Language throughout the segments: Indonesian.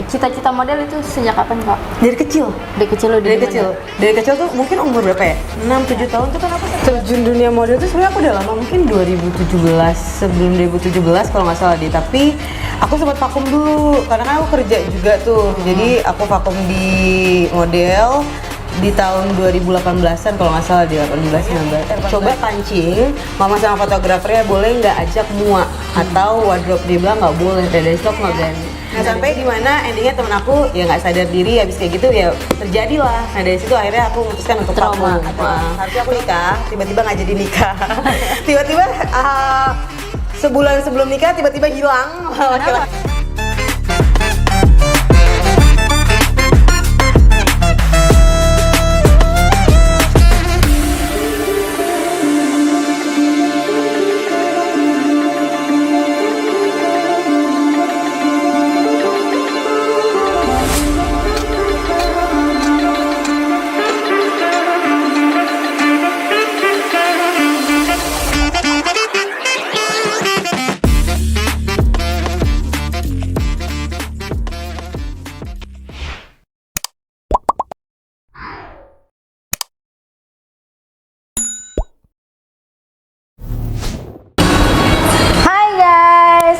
Cita-cita model itu sejak kapan Kak? Dari kecil. Dari kecil lo Dari kecil. Dari kecil tuh mungkin umur berapa ya? 6-7 tahun tuh kan aku terjun dunia model tuh sebenarnya aku udah lama, mungkin 2017, sebelum 2017 kalau nggak salah deh. Tapi aku sempat vakum dulu karena kan aku kerja juga tuh. Jadi aku vakum di model di tahun 2018-an kalau nggak salah, di 18-19. Coba pancing, mama sama fotografernya boleh nggak ajak mua atau wardrobe, dia bilang nggak boleh, dari stok nggak berani. Nah sampai di mana endingnya temen aku ya nggak sadar diri, habis kayak gitu ya terjadilah. Nah dari situ akhirnya aku memutuskan untuk vakum. Harusnya aku nikah, tiba-tiba nggak jadi nikah. Tiba-tiba sebulan sebelum nikah tiba-tiba hilang laki-laki.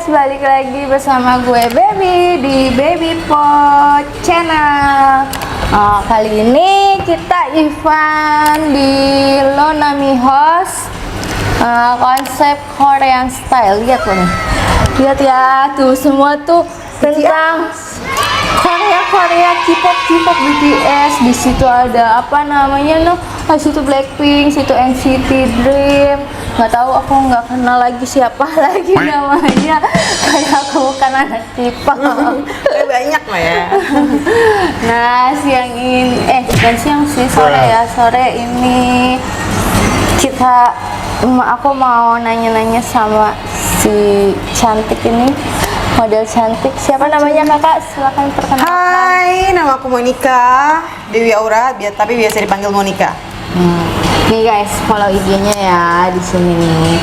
Balik lagi bersama gue Baby di Baby Pot Channel. Kali ini kita event di Lonami House, konsep Korean style. Lihat tuh nih, lihat ya tuh, semua tuh tentang Korea, K-pop, BTS. Di situ ada apa namanya noh? Situ Blackpink, situ NCT Dream. Nggak tahu, aku nggak kenal lagi siapa lagi namanya. Kayak aku bukan anak K-pop. Banyak lah ya. Nah siang ini, bukan siang sih, sore ya. Sore ini aku mau nanya-nanya sama si cantik ini. Model cantik, siapa namanya kakak? Silakan perkenalkan. Hai, nama aku Monica Dewi Aura, tapi biasa dipanggil Monica. Nih guys, follow IG-nya ya di sini nih.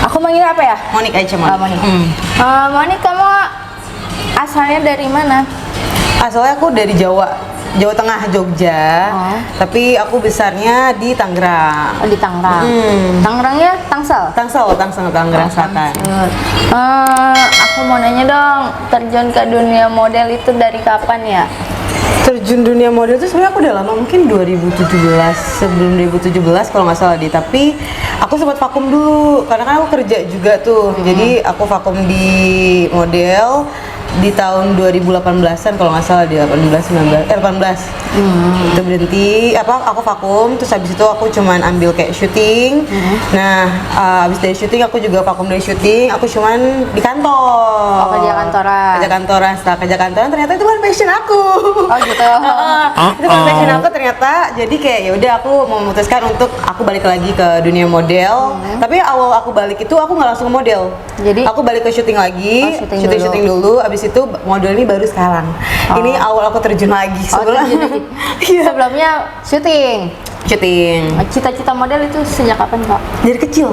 Aku manggil apa ya? Monica aja, Monica. Monica, kamu asalnya dari mana? Asalnya aku dari Jawa Tengah, Jogja. Tapi aku besarnya di Tangerang. Di Tangerang. Tangerangnya Tangsel? Tangerang Selatan. Aku mau nanya dong, terjun ke dunia model itu dari kapan ya? Terjun dunia model itu sebenarnya aku udah lama, mungkin 2017, sebelum 2017 kalau nggak salah deh. Tapi aku sempat vakum dulu karena kan aku kerja juga tuh. Jadi aku vakum di model di tahun 2018-an kalau nggak salah, di 18 itu berhenti, aku vakum. Terus habis itu aku cuman ambil kayak syuting. Nah habis dari syuting aku juga vakum dari syuting, aku cuman di kantor. Kerja kantoran. Setelah kerja kantoran ternyata itu bukan passion aku. Oh gitu. Itu bukan passion aku ternyata. Jadi kayak ya udah, aku memutuskan untuk aku balik lagi ke dunia model. Tapi awal aku balik itu aku nggak langsung ke model. Jadi aku balik ke syuting lagi, syuting dulu. Abis itu model ini baru sekarang. Ini awal aku terjun lagi. Sebelumnya syuting. Cita-cita model itu sejak kapan Kak? Dari kecil.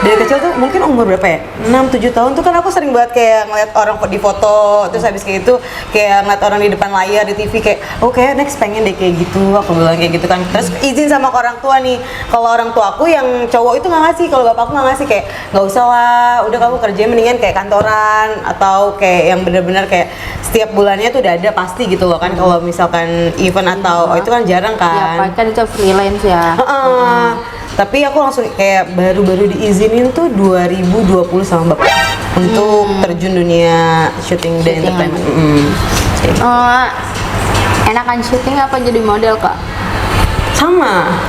Dari kecil tuh mungkin umur berapa ya? 6-7 tahun tuh kan aku sering banget kayak ngeliat orang di foto. Terus habis kayak itu kayak ngeliat orang di depan layar di TV, kayak kayak next pengen deh kayak gitu. Aku bilang kayak gitu kan. Terus izin sama orang tua nih. Kalau orang tua aku yang cowok itu nggak ngasih, kalau bapak aku nggak ngasih, kayak nggak usah lah, udah kamu kerjain mendingan kayak kantoran atau kayak yang benar-benar kayak setiap bulannya tuh udah ada pasti gitu loh kan. Kalau misalkan event atau itu kan jarang kan. Kan itu freelance ya. Tapi aku langsung kayak baru-baru diizinin tuh 2020 sama bapak untuk terjun dunia syuting dan entertainment. Enakan syuting apa jadi model Kak? Sama.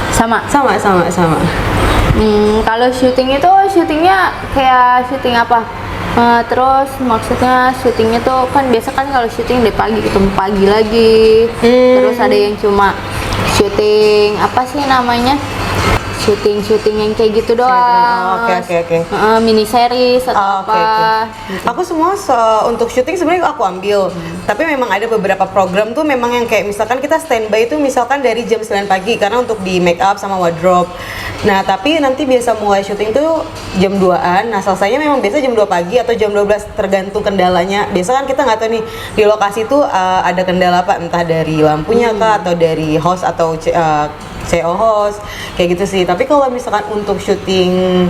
Kalau syuting itu syutingnya kayak syuting apa? Terus maksudnya syutingnya tuh kan biasa kan kalau syuting dari pagi ketemu pagi lagi. Terus ada yang cuma syuting apa sih namanya? syuting yang kayak gitu doang. Oke. Mini series atau Oke. gitu. Aku semua untuk syuting sebenarnya aku ambil. Tapi memang ada beberapa program tuh memang yang kayak misalkan kita standby itu misalkan dari jam 9 pagi karena untuk di make up sama wardrobe. Nah, tapi nanti biasa mulai syuting tuh jam 2-an. Nah, selesainya memang biasa jam 2 pagi atau jam 12 tergantung kendalanya. Biasa kan kita nggak tahu nih di lokasi tuh ada kendala apa, entah dari lampunya kah atau dari host atau CO host kayak gitu sih. Tapi kalau misalkan untuk syuting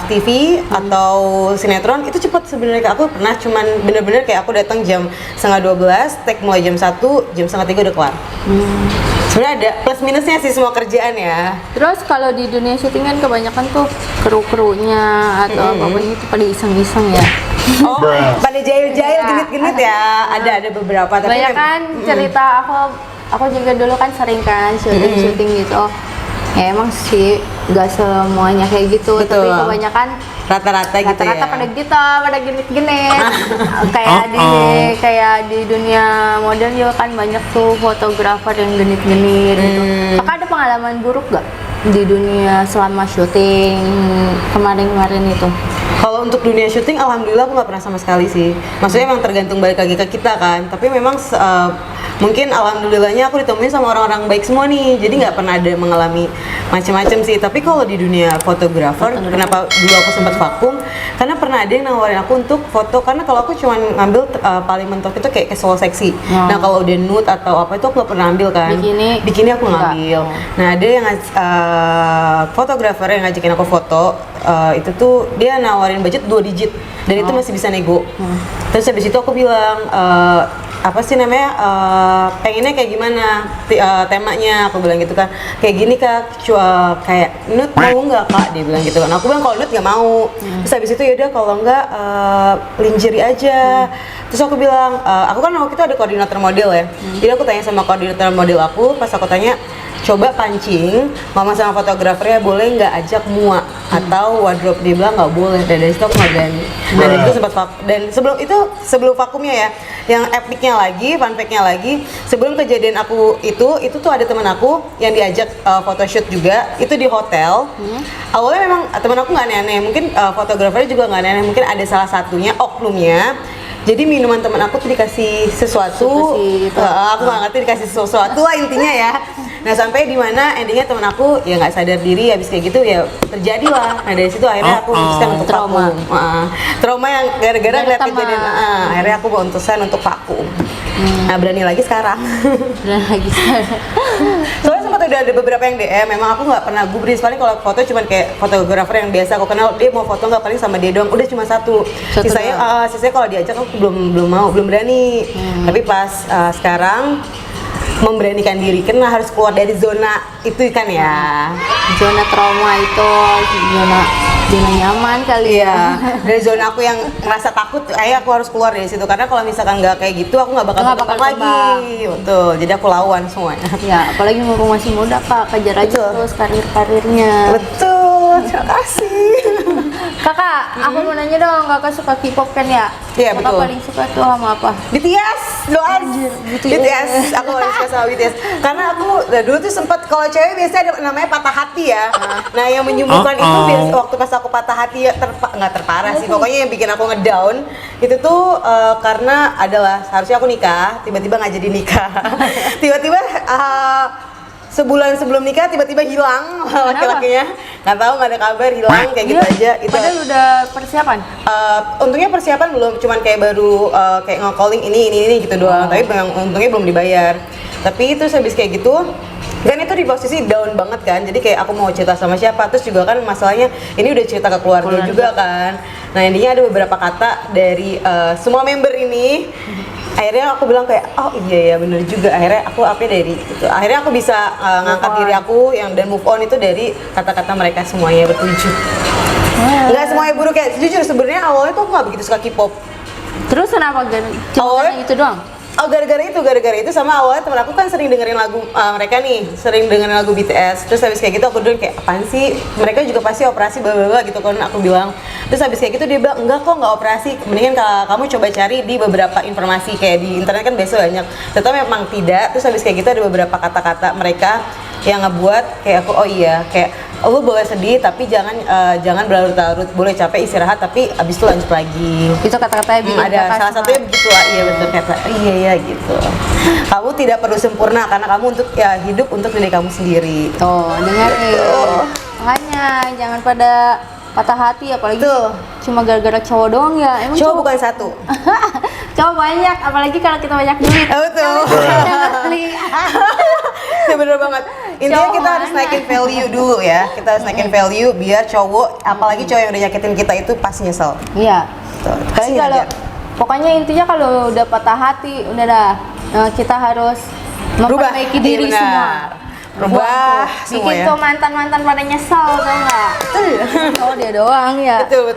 FTV atau sinetron itu cepet sebenarnya. Aku pernah cuman bener-bener kayak aku datang jam setengah 12, take mulai jam 1, jam setengah 3 udah kelar. Sebenarnya ada plus minusnya sih semua kerjaan ya. Terus kalau di dunia syuting kan kebanyakan tuh kru-krunya atau apapun itu pada iseng-iseng ya. Oh, pada jahil-jahil, genit-genit ya. Ada beberapa tapi Banyak kan cerita aku juga dulu kan sering kan syuting gitu. Ya emang sih nggak semuanya kayak gitu, Betul. tapi kebanyakan rata-rata gitu ya. pada gitu, pada genit-genit. kayak di dunia model juga kan banyak tuh fotografer yang genit-genit gitu. Kakak ada pengalaman buruk gak di dunia selama syuting kemarin-kemarin itu? Kalau untuk dunia syuting, alhamdulillah aku nggak pernah sama sekali sih. Maksudnya emang tergantung balik lagi ke kita kan. Tapi memang mungkin alhamdulillahnya aku ditemuin sama orang-orang baik semua nih. Jadi nggak pernah ada mengalami macam-macam sih. Tapi kalau di dunia fotografer, kenapa dulu aku sempat vakum? Karena pernah ada yang nawarin aku untuk foto. Karena kalau aku cuma ngambil paling mentok itu kayak casual seksi. Nah kalau udah nude atau apa itu aku nggak pernah ambil kan. Bikini aku ngambil. Nah ada yang fotografer yang ngajakin aku foto. Itu tuh dia nawarin budget 2 digit dan itu masih bisa nego. Terus habis itu aku bilang apa sih namanya pengennya kayak gimana temanya, aku bilang gitu kan, kayak gini kak, kayak nude mau nggak kak, dia bilang gitu kan. Aku bilang kalau nude nggak mau. Terus habis itu yaudah kalau nggak lingerie aja. Terus aku bilang aku kan waktu itu ada koordinator model ya, jadi aku tanya sama koordinator model aku, pas aku tanya coba pancing mama sama fotografernya boleh nggak ajak mua atau wardrobe, dia bilang nggak boleh. Dan dari situ aku nggak berani. Dan dari itu sempat dan sebelum vakumnya ya, yang epicnya lagi, fun fact-nya lagi, sebelum kejadian aku itu tuh ada teman aku yang diajak photoshoot juga, itu di hotel. Awalnya memang teman aku nggak aneh-aneh, mungkin fotografernya juga nggak aneh-aneh, mungkin ada salah satunya oknumnya. Jadi minuman teman aku tuh dikasih sesuatu, aku nggak ngerti dikasih sesuatu lah intinya ya. Nah sampai di mana endingnya teman aku ya nggak sadar diri, habis kayak gitu ya terjadi lah. Nah dari situ akhirnya aku memutuskan untuk vakum. Trauma yang gara-gara ngeliat kejadian, akhirnya aku memutuskan untuk vakum. Nah berani lagi sekarang. Soalnya sempat ada beberapa yang DM, memang aku nggak pernah gubris, paling kalau foto cuman kayak fotografer yang biasa aku kenal, dia mau foto nggak paling sama dia doang, udah cuma satu. Sisanya kalau diajak aku belum berani. Tapi pas sekarang memberanikan diri, karena harus keluar dari zona itu kan ya. Zona trauma itu, zona nyaman kali ya. Dari zona aku yang ngerasa takut, aku harus keluar dari situ, karena kalau misalkan nggak kayak gitu aku nggak bakal berkembang lagi. Betul, jadi aku lawan semuanya. Ya, apalagi mumpung masih muda kak, kejar aja terus karirnya. Betul, terima kasih. Kakak, aku mau nanya dong, kakak suka K-pop kan ya? Iya betul. Kakak paling suka tuh sama apa? BTS, doang. BTS, aku paling suka sama BTS. Karena aku dulu tuh sempat, kalau cewek biasanya ada namanya patah hati ya. Nah yang menyembuhkan itu biasa waktu pas aku patah hati ya, nggak terparah sih, pokoknya yang bikin aku ngedown itu tuh karena adalah harusnya aku nikah, tiba-tiba nggak jadi nikah. Tiba-tiba sebulan sebelum nikah tiba-tiba hilang laki-lakinya, nggak tahu, nggak ada kabar, hilang kayak gitu aja. Itu padahal udah persiapan. Untungnya persiapan belum, cuman kayak baru kayak nge-calling ini gitu doang. Tapi untungnya belum dibayar. Tapi itu habis kayak gitu, dan itu di posisi down banget kan. Jadi kayak aku mau cerita sama siapa, terus juga kan masalahnya ini udah cerita ke keluarga juga kan. Nah intinya ada beberapa kata dari semua member ini. Akhirnya aku bilang kayak, oh iya ya bener juga, akhirnya aku dari itu, akhirnya aku bisa ngangkat diri aku yang dan move on itu dari kata-kata mereka semuanya bertujuh. Nggak semuanya buruk, kayak jujur sebenarnya awalnya tuh aku nggak begitu suka K-pop. Terus kenapa cuma itu doang? Oh gara-gara itu sama awalnya temen aku kan sering dengerin lagu mereka nih, sering dengerin lagu BTS. Terus habis kayak gitu aku dulu kayak apaan sih, mereka juga pasti operasi bla bla bla gitu kan aku bilang. Terus habis kayak gitu dia bilang enggak kok, nggak operasi, mendingan kamu coba cari di beberapa informasi kayak di internet kan biasa banyak. Ternyata memang tidak. Terus habis kayak gitu ada beberapa kata-kata mereka yang ngebuat kayak aku, oh iya, kayak lu boleh sedih tapi jangan berlarut-larut, boleh capek istirahat tapi abis itu lanjut lagi. Itu kata-katanya bikin Ada kakak salah satunya begitu lah, iya betul kata, iya ya gitu. Kamu tidak perlu sempurna karena kamu untuk hidup untuk diri kamu sendiri. Tuh, dengerin. Makanya jangan pada patah hati, apalagi Betul. cuma gara-gara cowok doang ya. Emang Cowok bukan satu. cowok banyak, apalagi kalau kita banyak duit. Betul. Ya bener banget. Intinya Cowok kita harus mana? naikin value dulu ya. Kita harus naikin value biar cowok, apalagi cowok yang udah nyakitin kita itu pasti nyesel. Iya. Tuh, Tapi pasti kalau ngajar. pokoknya intinya kalau udah patah hati, udah dah. Kita harus memperbaiki Iya, diri benar. semua. Rubah semua Bikin ya. tuh mantan-mantan pada nyesel, tau nggak? Oh dia doang ya. Betul.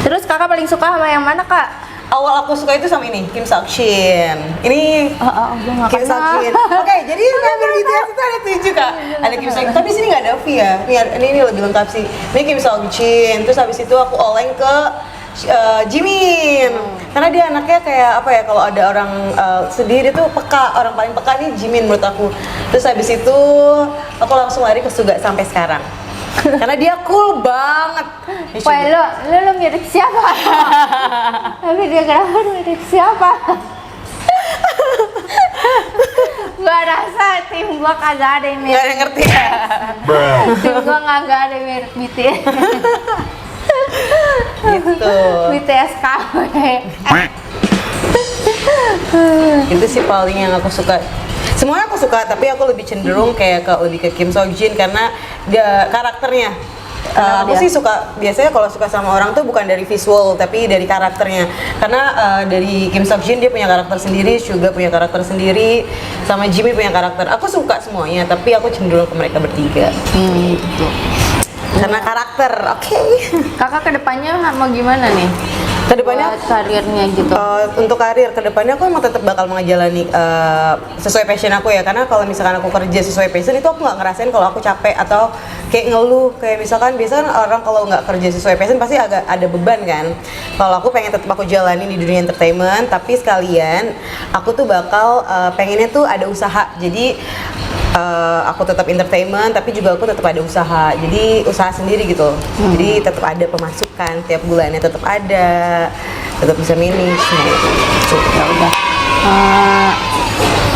Terus kakak paling suka sama yang mana kak? Awal aku suka itu sama ini, Kim Seok Shin. Ini Gue nggak Kim Seok kenal. Shin. Oke, jadi member BTS itu ada 7 kak. Ada Kim Seok, tapi di sini nggak ada V ya. Ini lebih lengkap sih. Ini Kim Seok Shin. Terus habis itu aku oleng ke Jimin. Karena dia anaknya kayak apa ya? Kalau ada orang sedih dia tuh peka. Orang paling peka nih Jimin menurut aku. Terus habis itu aku langsung lari ke Suga sampai sekarang. Karena dia cool banget. Wah lo mirip siapa? Tapi dia kenapa mirip siapa? Gua rasa tim gua kagak ada yang Nggak ada mirip. yang ngerti ya. Tim gua kagak ada yang mirip BTS. Gitu. BTS KW. Itu sih paling yang aku suka. Semuanya aku suka, tapi aku lebih cenderung kayak lebih ke Kim Seok Jin karena dia karakternya. Aku sih suka, biasanya kalau suka sama orang tuh bukan dari visual tapi dari karakternya. Karena dari Kim Seok Jin dia punya karakter sendiri, Suga punya karakter sendiri, sama Jimmy punya karakter. Aku suka semuanya, tapi aku cenderung ke mereka bertiga. Gitu. Karena karakter, oke. Kakak kedepannya mau gimana nih? Kedepannya Buat karirnya gitu. untuk karir kedepannya aku emang tetap bakal menjalani sesuai passion aku ya, karena kalau misalkan aku kerja sesuai passion itu aku nggak ngerasain kalau aku capek atau kayak ngeluh. Kayak misalkan biasanya orang kalau nggak kerja sesuai passion pasti agak ada beban kan. Kalau aku pengen tetap aku jalani di dunia entertainment, tapi sekalian aku tuh bakal pengennya tuh ada usaha. Jadi aku tetap entertainment tapi juga aku tetap ada usaha, jadi usaha sendiri gitu. Jadi tetap ada pemasukan tiap bulannya, tetap ada, tetap bisa manage gitu. Ya udah.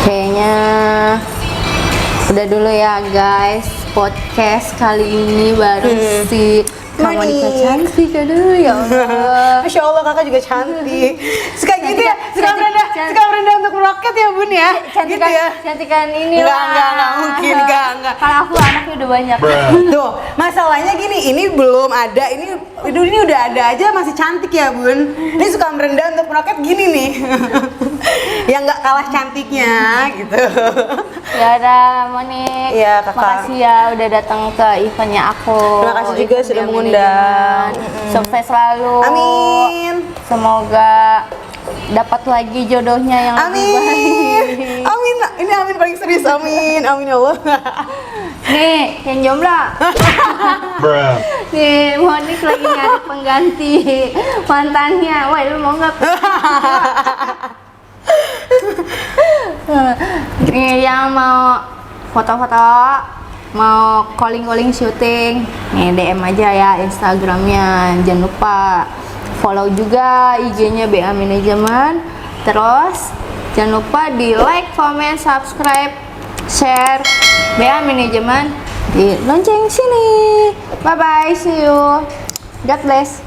Kayaknya udah dulu ya guys, podcast kali ini bareng si Kamonika cantik, aduh ya Allah. Masya Allah kakak juga cantik. Suka gitu ya, suka merendah untuk meroket ya bun ya. Gitu ya. Cantikan ini lah. Enggak mungkin, enggak. Kalau aku anaknya udah banyak. Tuh, masalahnya gini, ini belum ada, ini udah ada aja masih cantik ya bun. Ini suka merendah untuk meroket gini nih. Yang nggak kalah cantiknya gitu. Ya udah Monik. Iya, Kakak. Makasih ya udah datang ke eventnya aku. Terima kasih juga Event sudah Dia mengundang. Manajemen. Sukses selalu. Amin. Semoga dapat lagi jodohnya yang lebih Amin. baik. Amin. Ini amin paling serius. Amin. Amin ya Allah. Nih, yang jomblo. Nih, Monik lagi nyari pengganti mantannya. Woi, lu mau nggak? Nih, yang mau foto-foto, mau calling syuting, nih DM aja ya Instagramnya. Jangan lupa follow juga IG-nya BA Manajemen. Terus jangan lupa di like, comment, subscribe, share BA Manajemen di lonceng sini. Bye bye, see you. God bless.